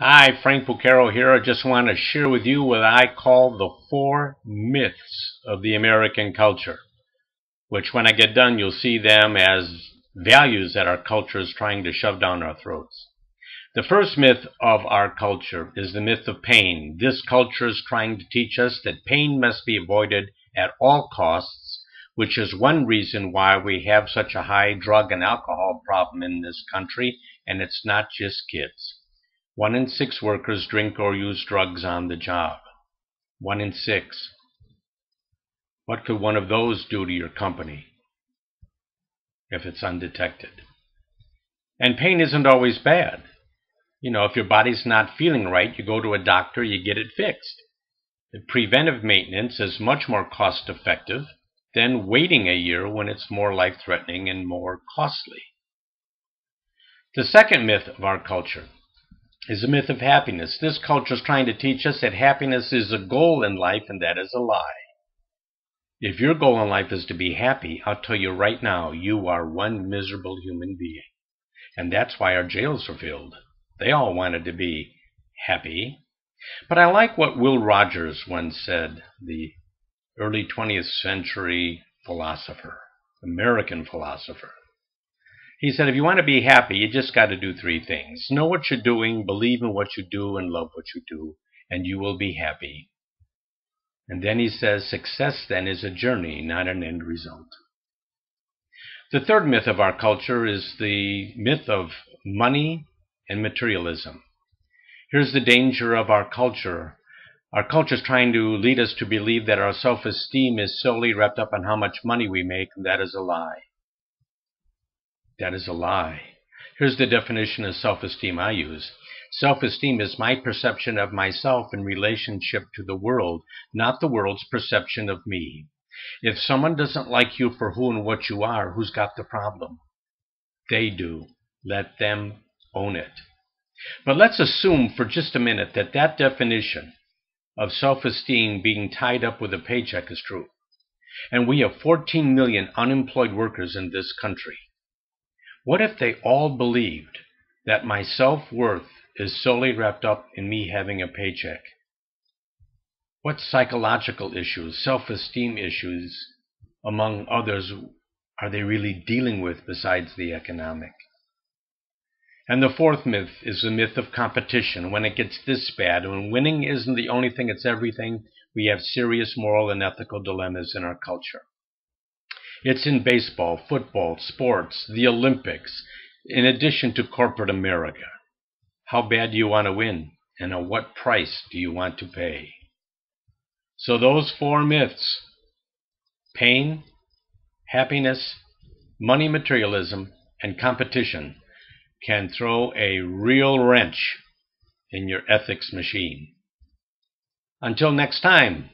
Hi, Frank Bucaro here. I just want to share with you what I call the 4 myths of the American culture, which when I get done, you'll see them as values that our culture is trying to shove down our throats. The first myth of our culture is the myth of pain. This culture is trying to teach us that pain must be avoided at all costs, which is one reason why we have such a high drug and alcohol problem in this country, and it's not just kids. 1 in 6 workers drink or use drugs on the job. 1 in 6. What could one of those do to your company if it's undetected? And pain isn't always bad. If your body's not feeling right, you go to a doctor, you get it fixed. The preventive maintenance is much more cost effective than waiting a year when it's more life-threatening and more costly. The second myth of our culture is the myth of happiness. This culture is trying to teach us that happiness is a goal in life, and that is a lie. If your goal in life is to be happy, I'll tell you right now, you are one miserable human being. And that's why our jails are filled. They all wanted to be happy. But I like what Will Rogers once said, the early 20th century philosopher, American philosopher. He said, if you want to be happy, you just got to do 3 things. Know what you're doing, believe in what you do, and love what you do, and you will be happy. And then he says, success then is a journey, not an end result. The third myth of our culture is the myth of money and materialism. Here's the danger of our culture. Our culture is trying to lead us to believe that our self-esteem is solely wrapped up in how much money we make, and that is a lie. That is a lie. Here's the definition of self-esteem I use. Self-esteem is my perception of myself in relationship to the world, not the world's perception of me. If someone doesn't like you for who and what you are, who's got the problem? They do. Let them own it. But let's assume for just a minute that that definition of self-esteem being tied up with a paycheck is true. And we have 14 million unemployed workers in this country. What if they all believed that my self-worth is solely wrapped up in me having a paycheck? What psychological issues, self-esteem issues, among others, are they really dealing with besides the economic? And the fourth myth is the myth of competition. When it gets this bad, when winning isn't the only thing, it's everything, we have serious moral and ethical dilemmas in our culture. It's in baseball, football, sports, the Olympics, in addition to corporate America. How bad do you want to win? And at what price do you want to pay? So those 4 myths, pain, happiness, money, materialism, and competition, can throw a real wrench in your ethics machine. Until next time.